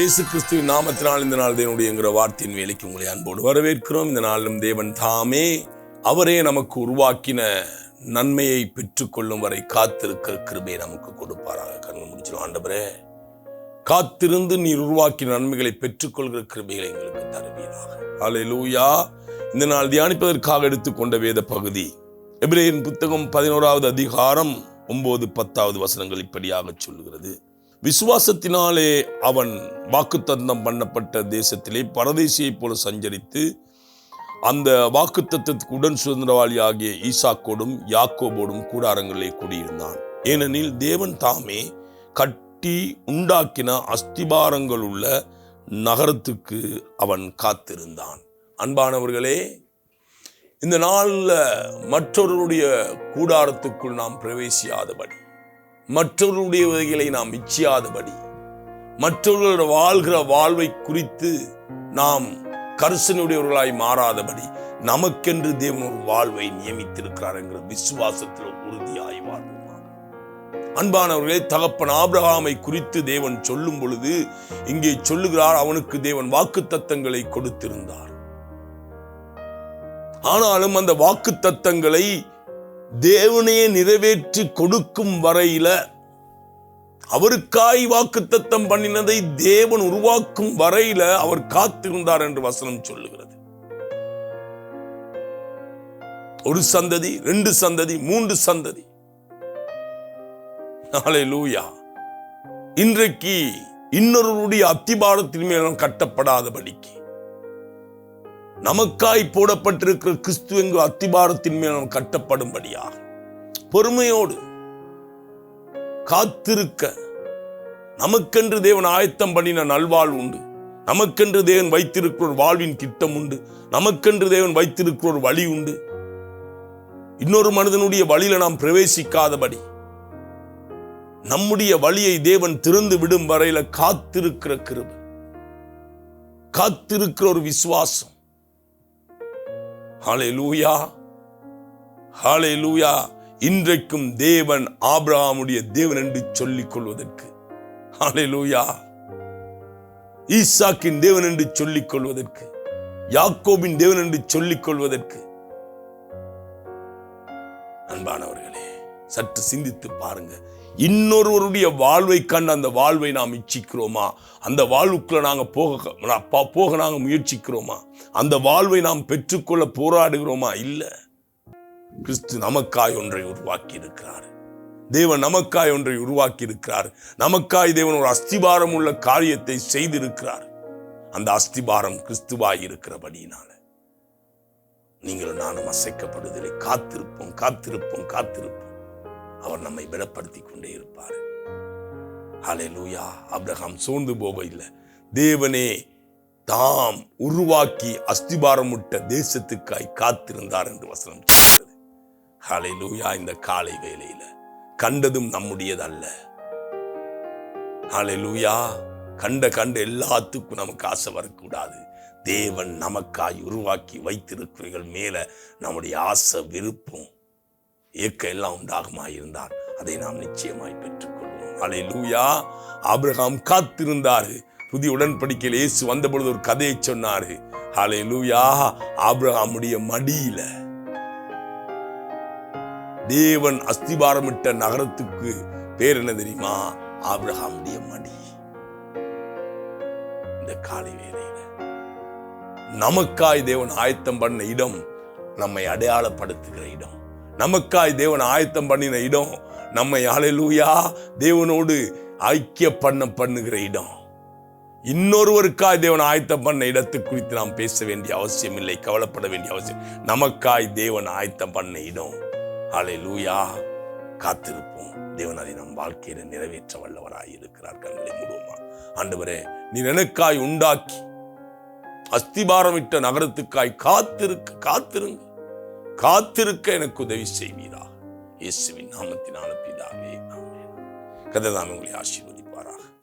இயேசு கிறிஸ்துவின் நாமத்தினால் இந்த நாள் தேவனுடைய வார்த்தையின் வேலைக்கு உங்களை அன்போடு வரவேற்கிறோம். இந்த நாளிலும் தேவன் தாமே அவரே நமக்கு உருவாக்கின நன்மையை பெற்றுக்கொள்ளும் வரை காத்திருக்கிற கிருபையை நமக்கு கொடுப்பாராக. கண்ணு முடிச்சிடும். ஆண்டவரே, காத்திருந்து நீர் உருவாக்கின நன்மைகளை பெற்றுக்கொள்கிற கிருபைகளை எங்களுக்கு தருவீராக. ஹல்லேலூயா. இந்த நாள் தியானிப்பதற்காக எடுத்துக்கொண்ட வேத பகுதி எபிரேயரின் புத்தகம் 11வது அதிகாரம் 9-10 வசனங்கள் இப்படியாக சொல்லுகிறது. விசுவாசத்தினாலே அவன் வாக்குத்தத்தம் பண்ணப்பட்ட தேசத்திலே பரதேசியைப் போல சஞ்சரித்து அந்த வாக்குத்தத்தத்துக்கு உடன் சுதந்திரவாளி ஆகிய ஈசாக்கோடும் யாக்கோபோடும் கூடாரங்களிலே குடியிருந்தான். ஏனெனில் தேவன் தாமே கட்டி உண்டாக்கின அஸ்திபாரங்கள் உள்ள நகரத்துக்கு அவன் காத்திருந்தான். அன்பானவர்களே, இந்த நாளில் மற்றவர்களுடைய கூடாரத்துக்குள் நாம் பிரவேசியாதபடி, மற்றவர்களுடைய வகைகளை நாம் இச்சியாதபடி, மற்றவர்களோட வாழ்கிற வாழ்வை குறித்து நாம் கரிசனையுடையவர்களாய் மாறாதபடி நமக்கென்று தேவன் ஒரு வாழ்வை நியமித்திருக்கிறார் என்கிற விசுவாசத்தில் உறுதியாய் வாழ்வோமாக. அன்பானவர்களே, தகப்பன் ஆபிரகாமை குறித்து தேவன் சொல்லும் பொழுது இங்கே சொல்லுகிறார், அவனுக்கு தேவன் வாக்குத்தத்தங்களை கொடுத்திருந்தார். ஆனாலும் அந்த வாக்குத்தத்தங்களை தேவனையே நிறைவேற்றி கொடுக்கும் வரையில, அவருக்காய் வாக்குத்தத்தம் பண்ணினதை தேவன் உருவாக்கும் வரையில அவர் காத்திருந்தார் என்று வசனம் சொல்லுகிறது. ஒரு சந்ததி, 2 சந்ததி, 3 சந்ததி. ஹல்லேலூயா. இன்றைக்கு இன்னொருடைய அத்திபாரத்தின் மேல் கட்டப்படாதபடிக்கு நமக்காய் போடப்பட்டிருக்கிற கிறிஸ்து என்கிற அத்திபாரத்தின் மேல் நாம் கட்டப்படும்படியாக பொறுமையோடு காத்திருக்க நமக்கென்று தேவன் ஆயத்தம் பண்ணின நல்வாழ்வு உண்டு. நமக்கென்று தேவன் வைத்திருக்கிற ஒரு வாழ்வின் திட்டம் உண்டு. நமக்கென்று தேவன் வைத்திருக்கிற ஒரு வழி உண்டு. இன்னொரு மனிதனுடைய வழியில நாம் பிரவேசிக்காதபடி நம்முடைய வழியை தேவன் திறந்து விடும் வரையில காத்திருக்கிற கிருபை, காத்திருக்கிற ஒரு விசுவாசம். ஹல்லேலூயா, ஹல்லேலூயா. இன்றைக்கும் தேவன் ஆபிரகாமுடைய தேவன் என்று சொல்லிக் கொள்வதற்கு, ஹல்லேலூயா, ஈசாக்கின் தேவன் என்று சொல்லிக் கொள்வதற்கு, யாக்கோபின் தேவன் என்று சொல்லிக் கொள்வதற்கு, அன்பானவர்களே, சற்று சிந்தித்து பாருங்க. இன்னொருவருடைய வாழ்வை கண்டு அந்த வாழ்வை நாம் இச்சிக்கிறோமா? அந்த வாழ்வுக்குள்ள நாங்க போக நாங்க முயற்சிக்கிறோமா? அந்த வாழ்வை நாம் பெற்றுக்கொள்ள போராடுகிறோமா? இல்ல. கிறிஸ்து நமக்காய் ஒன்றை உருவாக்கி இருக்கிறார். தேவன் நமக்காய் ஒன்றை உருவாக்கி இருக்கிறார். நமக்காய் தேவன் ஒரு அஸ்திபாரம் உள்ள காரியத்தை செய்திருக்கிறார். அந்த அஸ்திபாரம் கிறிஸ்துவாய் இருக்கிறபடியினால நீங்களும் நானும் அசைக்கப்படுவதில்லை. காத்திருப்போம், காத்திருப்போம், காத்திருப்போம். அவர் நம்மை பலப்படுத்தி கொண்டே இருப்பார். ஹல்லேலூயா. ஆபிரகாம் சோர்ந்து போக இல்லை. தேவனே தாம் உருவாக்கி அஸ்திபாரம் விட்ட தேசத்துக்காய் காத்திருந்தார் என்று வசனம் சொல்கிறது. ஹல்லேலூயா. இந்த காலை வேளையில கண்டதும் நம்முடையதல்ல. ஹல்லேலூயா. கண்ட எல்லாத்துக்கும் நமக்கு ஆசை வரக்கூடாது. தேவன் நமக்காய் உருவாக்கி வைத்திருக்கிறவர்கள் மேல நம்முடைய ஆசை, விருப்பம், ஏக்க எல்லாம் உண்டாகுமாயிருந்தால் அதை நாம் நிச்சயமாய் பெற்றுக்கொள்வோம். ஹல்லேலூயா. ஆபிரகாம் காத்திருந்தாரு. புதிய உடன்படிக்கையில் இயேசு வந்த பொழுது ஒரு கதையை சொன்னாரு. ஹல்லேலூயா. ஆபிரகாமுடைய மடியில தேவன் அஸ்திபாரமிட்ட நகரத்துக்கு பேர் என்ன தெரியுமா? ஆபிரகாமுடைய மடி. இந்த காலை வேளையில நமக்காய் தேவன் ஆயத்தம் பண்ண இடம் நம்மை அடையாளப்படுத்துகிற இடம். நமக்காய் தேவன் ஆயத்தம் பண்ணின இடம் நம்மை ஹல்லேலூயா தேவனோடு ஐக்கிய பண்ணுகிற இடம். இன்னொருவருக்காய் தேவன் ஆயத்தம் பண்ண இடத்தை குறித்து நாம் பேச வேண்டிய அவசியம் இல்லை, கவலைப்பட வேண்டிய அவசியம். நமக்காய் தேவன் ஆயத்தம் பண்ண இடம். ஹல்லேலூயா. காத்திருப்போம். தேவன் அதை நம் வாழ்க்கையில நிறைவேற்ற வல்லவராய் இருக்கிறார். கண்களை மூடுவோமா? ஆண்டவரே, நீர் எனக்காய் உண்டாக்கி அஸ்திபாரமிட்ட நகரத்துக்காய் காத்திருங்க, எனக்கு உதவி செய்வீரா. இயேசுவின் நாமத்தினால பிதாவே, ஆமென். கர்த்தர் தாமே உங்களை ஆசீர்வதிப்பார்.